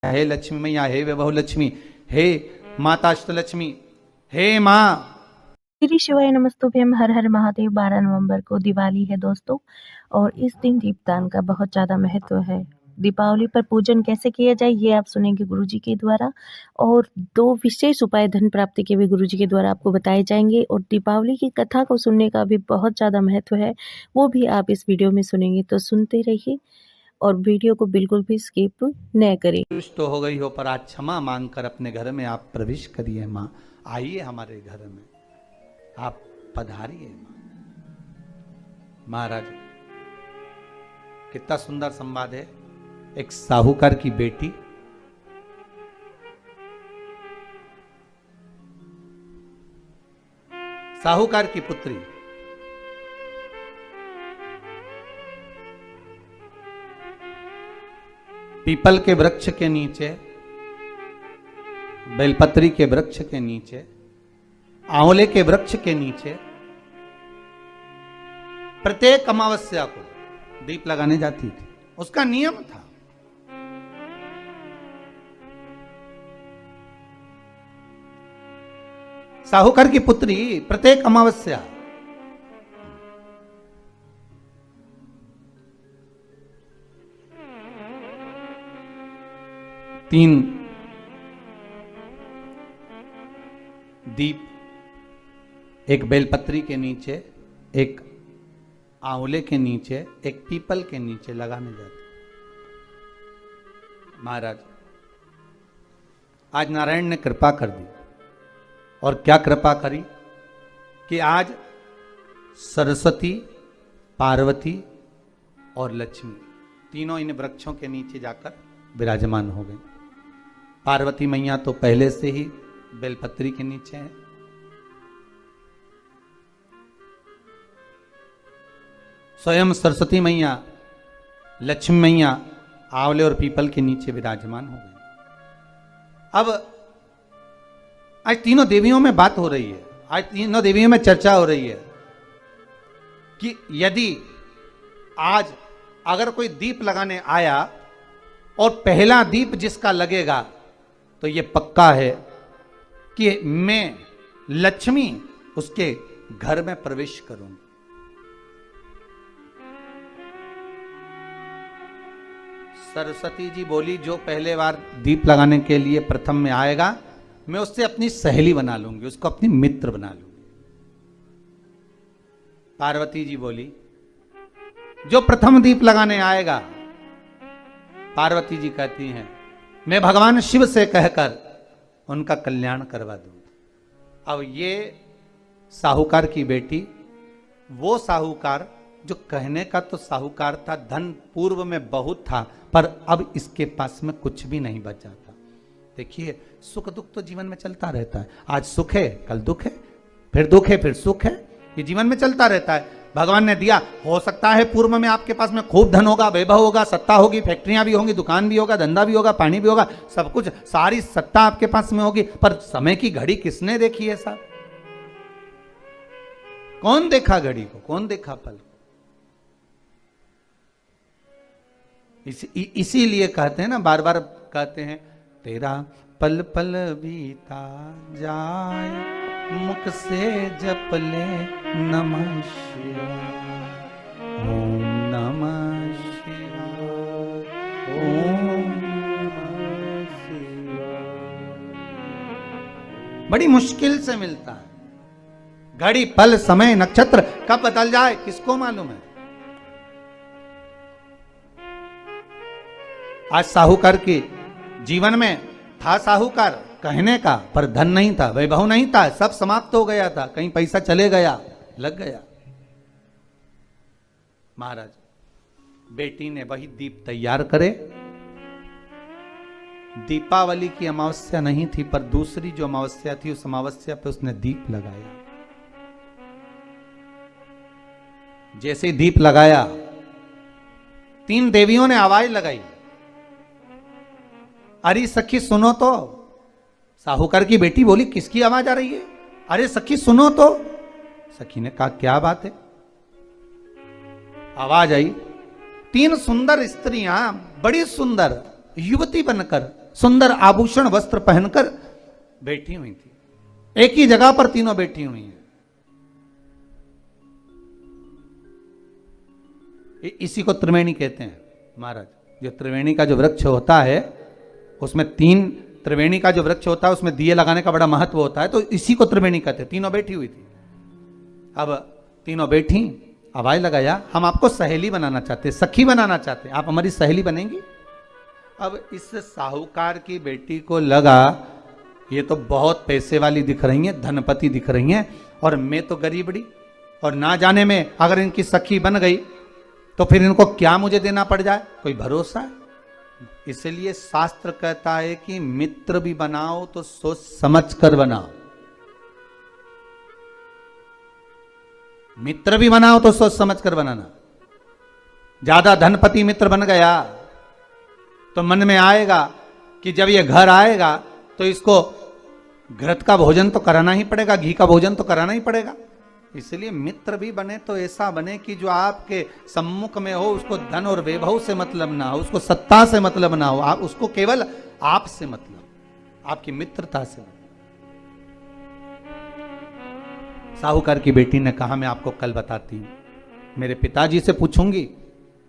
हे लक्ष्मी मैया, हे वैभव लक्ष्मी, हे माता अष्टलक्ष्मी, हे माँ। श्री शिवाय नमस्तुभ्यम। हर हर महादेव। 12 नवंबर को दिवाली है दोस्तों, और इस दिन दीपदान का बहुत ज़्यादा महत्व है। दीपावली पर पूजन कैसे किया जाए ये आप सुनेंगे गुरुजी के द्वारा, और 2 विशेष उपाय धन प्राप्ति के भी गुरुजी के द्वारा आपको बताए जाएंगे। और दीपावली की कथा को सुनने का भी बहुत ज़्यादा महत्व है, वो भी आप इस वीडियो में सुनेंगे, तो सुनते रहिए और वीडियो को बिल्कुल भी स्किप न करें। तो हो गई हो, पर आज क्षमा मांगकर अपने घर में आप प्रवेश करिए माँ। आइए हमारे घर में, आप पधारिए माँ। महाराज, कितना सुंदर संवाद है। एक साहूकार की बेटी साहूकार की पुत्री पीपल के वृक्ष के नीचे, बेलपत्री के वृक्ष के नीचे, आंवले के वृक्ष के नीचे प्रत्येक अमावस्या को दीप लगाने जाती थी। उसका नियम था। साहूकार की पुत्री प्रत्येक अमावस्या तीन दीप, एक बेलपत्री के नीचे, एक आंवले के नीचे, एक पीपल के नीचे लगाने जाते। महाराज, आज नारायण ने कृपा कर दी। और क्या कृपा करी कि आज सरस्वती, पार्वती और लक्ष्मी तीनों इन वृक्षों के नीचे जाकर विराजमान हो गई। पार्वती मैया तो पहले से ही बेलपत्री के नीचे है। स्वयं सरस्वती मैया, लक्ष्मी मैया आंवले और पीपल के नीचे विराजमान हो गई। अब आज तीनों देवियों में बात हो रही है, आज तीनों देवियों में चर्चा हो रही है कि यदि आज अगर कोई दीप लगाने आया और पहला दीप जिसका लगेगा, तो ये पक्का है कि मैं लक्ष्मी उसके घर में प्रवेश करूंगी। सरस्वती जी बोली, जो पहले बार दीप लगाने के लिए प्रथम में आएगा, मैं उससे अपनी सहेली बना लूंगी, उसको अपनी मित्र बना लूंगी। पार्वती जी बोली, जो प्रथम दीप लगाने आएगा, पार्वती जी कहती हैं, मैं भगवान शिव से कहकर उनका कल्याण करवा दूंगी। अब ये साहूकार की बेटी, वो साहूकार जो कहने का तो साहूकार था, धन पूर्व में बहुत था, पर अब इसके पास में कुछ भी नहीं बचा था। देखिए, सुख दुख तो जीवन में चलता रहता है। आज सुख है, कल दुख है, फिर दुख है, फिर सुख है। ये जीवन में चलता रहता है। भगवान ने दिया, हो सकता है पूर्व में आपके पास में खूब धन होगा, वैभव होगा, सत्ता होगी, फैक्ट्रियां भी होंगी, दुकान भी होगा, धंधा भी होगा, पानी भी होगा, सब कुछ, सारी सत्ता आपके पास में होगी, पर समय की घड़ी किसने देखी है साहब? कौन देखा घड़ी को? कौन देखा पल को? इसीलिए कहते हैं ना, बार बार कहते हैं, तेरा पल पल बीता जाए, मुख से जप ले नमः शिवाय, ओम नमः शिवाय, ओम नमः शिवाय। बड़ी मुश्किल से मिलता है। घड़ी, पल, समय, नक्षत्र कब बदल जाए किसको मालूम है? आज साहूकार के जीवन में था साहूकार कहने का, पर धन नहीं था, वैभव नहीं था, सब समाप्त हो गया था, कहीं पैसा चले गया, लग गया। महाराज, बेटी ने वही दीप तैयार करे। दीपावली की अमावस्या नहीं थी, पर दूसरी जो अमावस्या थी, उस अमावस्या पे उसने दीप लगाया। जैसे ही दीप लगाया, 3 देवियों ने आवाज लगाई, अरे सखी सुनो तो। साहूकार की बेटी बोली, किसकी आवाज आ रही है? अरे सखी सुनो तो। सखी ने कहा, क्या बात है? आवाज आई, 3 सुंदर स्त्रियां, बड़ी सुंदर, युवती बनकर सुंदर आभूषण वस्त्र पहनकर बैठी हुई थी। एक ही जगह पर तीनों बैठी हुई हैं। इसी को त्रिवेणी कहते हैं महाराज। जो त्रिवेणी का जो वृक्ष होता है उसमें त्रिवेणी का जो वृक्ष होता है उसमें दिए लगाने का बड़ा महत्व होता है, तो इसी को त्रिवेणी कहते हैं। तीनों बैठी हुई थी। अब तीनों बैठी, आवाज लगाया, हम आपको सहेली बनाना चाहते हैं, सखी बनाना चाहते हैं, आप हमारी सहेली बनेंगी। अब इस साहूकार की बेटी को लगा ये तो बहुत पैसे वाली दिख रही हैं, धनपति दिख रही हैं, और मैं तो गरीबड़ी, और ना जाने में अगर इनकी सखी बन गई तो फिर इनको क्या मुझे देना पड़ जाए, कोई भरोसा है। इसलिए शास्त्र कहता है कि मित्र भी बनाओ तो सोच समझ कर बनाओ। मित्र भी बनाओ तो सोच समझ कर बनाना। ज्यादा धनपति मित्र बन गया तो मन में आएगा कि जब ये घर आएगा तो इसको घृत का भोजन तो कराना ही पड़ेगा, घी का भोजन तो कराना ही पड़ेगा। इसलिए मित्र भी बने तो ऐसा बने कि जो आपके सम्मुख में हो उसको धन और वैभव से मतलब ना हो, उसको सत्ता से मतलब ना हो, आप उसको केवल आपसे मतलब, आपकी मित्रता से। साहूकार की बेटी ने कहा मैं आपको कल बताती हूं, मेरे पिताजी से पूछूंगी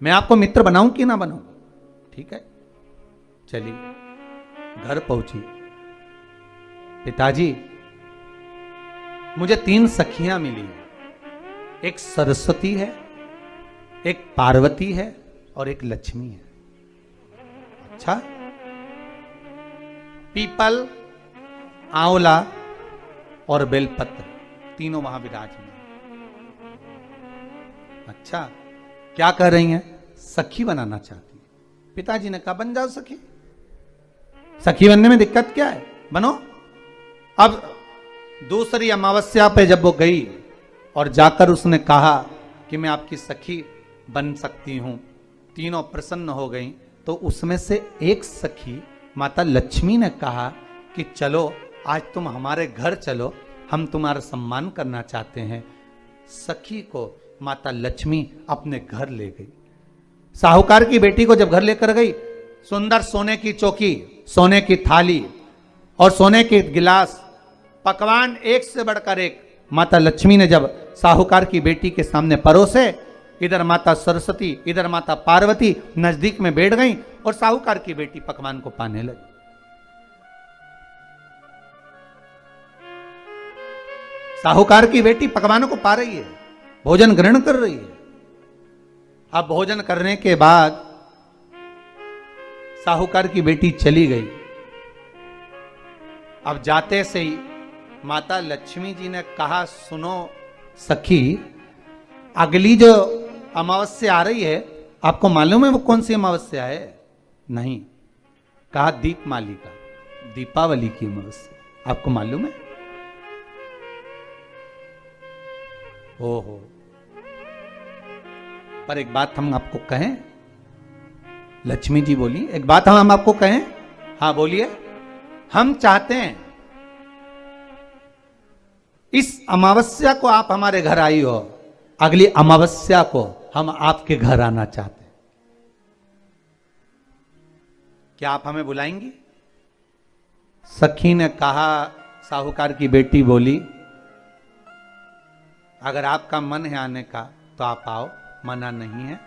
मैं आपको मित्र बनाऊं कि ना बनाऊं। ठीक है, चलिए घर पहुंची। पिताजी मुझे 3 सखियां मिली हैं, एक सरस्वती है, एक पार्वती है और एक लक्ष्मी है। अच्छा, पीपल, आंवला और बेलपत्र तीनों वहां विराजमान। अच्छा, क्या कर रही हैं? सखी बनाना चाहती है। पिताजी ने कहा बन जाओ सखी, सखी बनने में दिक्कत क्या है, बनो। अब दूसरी अमावस्या पे जब वो गई और जाकर उसने कहा कि मैं आपकी सखी बन सकती हूं, तीनों प्रसन्न हो गई। तो उसमें से एक सखी माता लक्ष्मी ने कहा कि चलो आज तुम हमारे घर चलो, हम तुम्हारा सम्मान करना चाहते हैं। सखी को माता लक्ष्मी अपने घर ले गई। साहूकार की बेटी को जब घर लेकर गई, सुंदर सोने की चौकी, सोने की थाली और सोने के गिलास, पकवान एक से बढ़कर एक माता लक्ष्मी ने जब साहूकार की बेटी के सामने परोसे, इधर माता सरस्वती इधर माता पार्वती नजदीक में बैठ गई और साहूकार की बेटी पकवान को पाने लगी। साहूकार की बेटी पकवानों को पा रही है, भोजन ग्रहण कर रही है। अब भोजन करने के बाद साहूकार की बेटी चली गई। अब जाते से ही माता लक्ष्मी जी ने कहा सुनो सखी, अगली जो अमावस्या आ रही है आपको मालूम है वो कौन सी अमावस्या है? नहीं। कहा दीपमालिका, दीपावली की अमावस्या, आपको मालूम है? ओहो, पर एक बात हम आपको कहें, लक्ष्मी जी बोली, एक बात हम आपको कहें। हाँ बोलिए। हम चाहते हैं इस अमावस्या को आप हमारे घर आई हो, अगली अमावस्या को हम आपके घर आना चाहते हैं, क्या आप हमें बुलाएंगी? सखी ने कहा, साहूकार की बेटी बोली, अगर आपका मन है आने का तो आप आओ, मना नहीं है।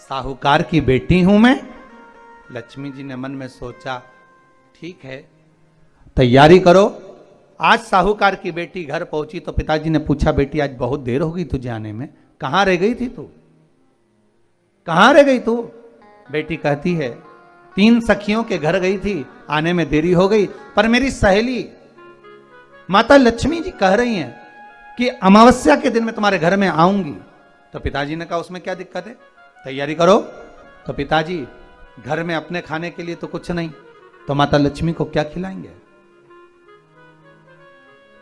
साहूकार की बेटी हूं मैं। लक्ष्मी जी ने मन में सोचा ठीक है, तैयारी करो। आज साहूकार की बेटी घर पहुंची तो पिताजी ने पूछा बेटी आज बहुत देर हो गई तुझे आने में, कहां रह गई थी तू, कहां रह गई तू? बेटी कहती है 3 सखियों के घर गई थी, आने में देरी हो गई, पर मेरी सहेली माता लक्ष्मी जी कह रही हैं कि अमावस्या के दिन मैं तुम्हारे घर में आऊंगी। तो पिताजी ने कहा उसमें क्या दिक्कत है, तैयारी करो। तो पिताजी घर में अपने खाने के लिए तो कुछ नहीं, तो माता लक्ष्मी को क्या खिलाएंगे?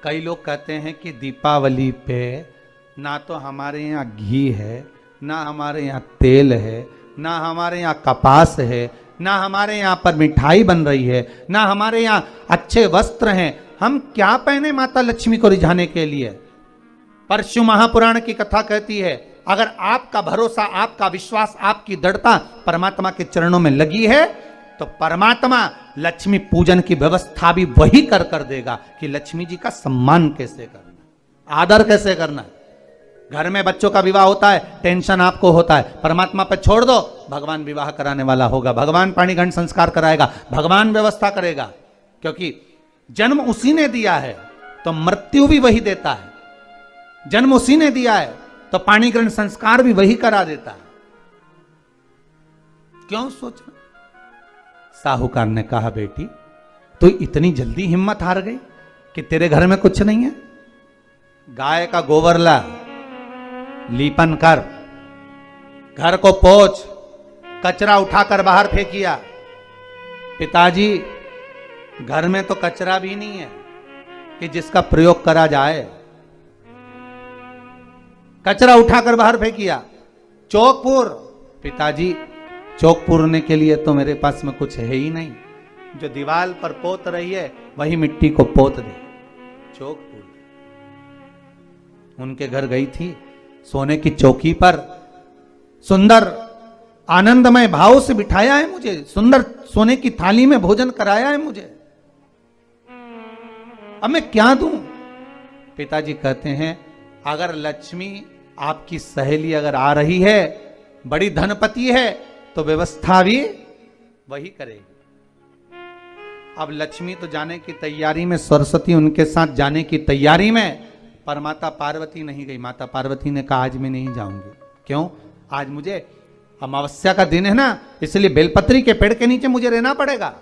कई लोग कहते हैं कि दीपावली पे ना तो हमारे यहाँ घी है, ना हमारे यहाँ तेल है, ना हमारे यहाँ कपास है, ना हमारे यहाँ पर मिठाई बन रही है, ना हमारे यहाँ अच्छे वस्त्र हैं, हम क्या पहने माता लक्ष्मी को रिझाने के लिए? पर शिव महापुराण की कथा कहती है अगर आपका भरोसा, आपका विश्वास, आपकी दृढ़ता परमात्मा के चरणों में लगी है तो परमात्मा लक्ष्मी पूजन की व्यवस्था भी वही कर देगा कि लक्ष्मी जी का सम्मान कैसे करना, आदर कैसे करना है। घर में बच्चों का विवाह होता है, टेंशन आपको होता है, परमात्मा पे छोड़ दो, भगवान विवाह कराने वाला होगा, भगवान पाणिग्रहण संस्कार कराएगा, भगवान व्यवस्था करेगा। क्योंकि जन्म उसी ने दिया है तो मृत्यु भी वही देता है, जन्म उसी ने दिया है तो पाणिग्रहण संस्कार भी वही करा देता है। क्यों सोचना। साहूकार ने कहा, बेटी तो इतनी जल्दी हिम्मत हार गई कि तेरे घर में कुछ नहीं है। गाय का गोबर ला, लीपन कर, घर को पोंछ, कचरा उठाकर बाहर फेंकिया। पिताजी घर में तो कचरा भी नहीं है कि जिसका प्रयोग करा जाए। कचरा उठाकर बाहर फेंकिया। चौक पिताजी चौक पूरने के लिए तो मेरे पास में कुछ है ही नहीं, जो दीवार पर पोत रही है वही मिट्टी को पोत दे, चौक पूर। उनके घर गई थी, सोने की चौकी पर सुंदर आनंदमय भाव से बिठाया है मुझे, सुंदर सोने की थाली में भोजन कराया है मुझे, अब मैं क्या दूं। पिताजी कहते हैं, अगर लक्ष्मी आपकी सहेली अगर आ रही है, बड़ी धनपति है, तो व्यवस्था भी वही करेगी। अब लक्ष्मी तो जाने की तैयारी में, सरस्वती उनके साथ जाने की तैयारी में, पर माता पार्वती नहीं गई। माता पार्वती ने कहा, आज मैं नहीं जाऊंगी। क्यों? आज मुझे अमावस्या का दिन है ना, इसलिए बेलपत्री के पेड़ के नीचे मुझे रहना पड़ेगा।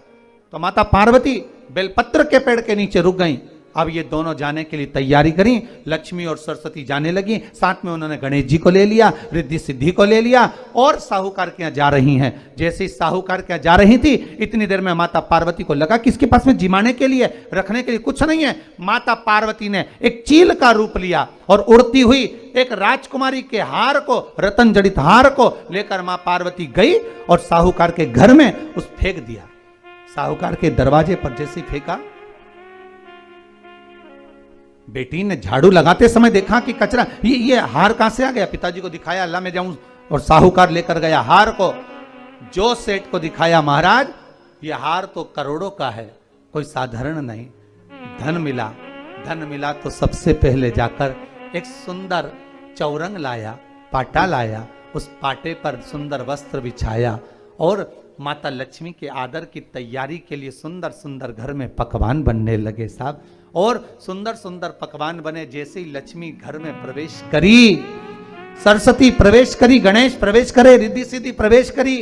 तो माता पार्वती बेलपत्र के पेड़ के नीचे रुक गई। अब ये दोनों जाने के लिए तैयारी करी, लक्ष्मी और सरस्वती जाने लगी। साथ में उन्होंने गणेश जी को ले लिया, रिद्धि सिद्धि को ले लिया और साहूकार के यहाँ जा रही हैं। जैसे ही साहूकार के यहाँ जा रही थी, इतनी देर में माता पार्वती को लगा कि इसके पास में जिमाने के लिए, रखने के लिए कुछ नहीं है। माता पार्वती ने एक चील का रूप लिया और उड़ती हुई एक राजकुमारी के हार को, रतन जड़ित हार को लेकर मां पार्वती गई और साहूकार के घर में उस फेंक दिया। साहूकार के दरवाजे पर जैसे फेंका, बेटी ने झाड़ू लगाते समय देखा कि कचरा, ये हार कहां से आ गया। पिताजी को दिखाया, अल्लाह मैं जाऊं, और साहूकार लेकर गया हार को। जो सेठ को दिखाया, महाराज ये हार तो करोड़ों का है, कोई साधारण नहीं। धन मिला तो सबसे पहले जाकर एक सुंदर चौरंग लाया, पाटा लाया, उस पाटे पर सुंदर वस्त्र बिछाया और माता लक्ष्मी के आदर की तैयारी के लिए सुंदर सुंदर घर में पकवान बनने लगे साहब। और सुंदर सुंदर पकवान बने। जैसे ही लक्ष्मी घर में प्रवेश करी, सरस्वती प्रवेश करी, गणेश प्रवेश करे, रिद्धि सिद्धि प्रवेश करी,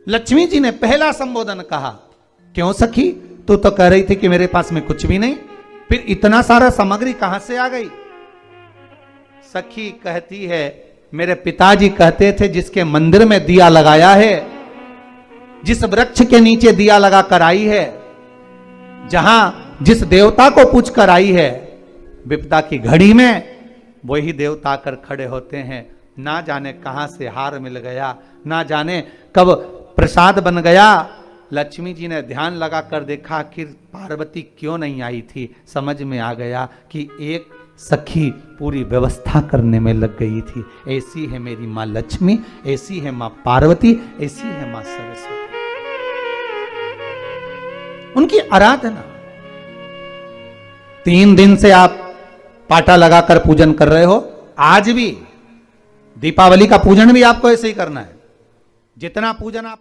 लक्ष्मी जी ने पहला संबोधन कहा, क्यों सखी, तू तो कह रही थी कि मेरे पास में कुछ भी नहीं, फिर इतना सारा सामग्री कहां से आ गई। सखी कहती है, मेरे पिताजी कहते थे, जिसके मंदिर में दिया लगाया है, जिस वृक्ष के नीचे दिया लगा कर आई है, जहां जिस देवता को पूछ कर आई है, विपदा की घड़ी में वही देवता आकर खड़े होते हैं। ना जाने कहां से हार मिल गया, ना जाने कब प्रसाद बन गया। लक्ष्मी जी ने ध्यान लगाकर देखा, आखिर पार्वती क्यों नहीं आई थी। समझ में आ गया कि एक सखी पूरी व्यवस्था करने में लग गई थी। ऐसी है मेरी माँ लक्ष्मी, ऐसी है माँ पार्वती, ऐसी है माँ सरस्वती। उनकी आराधना 3 दिन से आप पाटा लगाकर पूजन कर रहे हो। आज भी दीपावली का पूजन भी आपको ऐसे ही करना है। जितना पूजन आप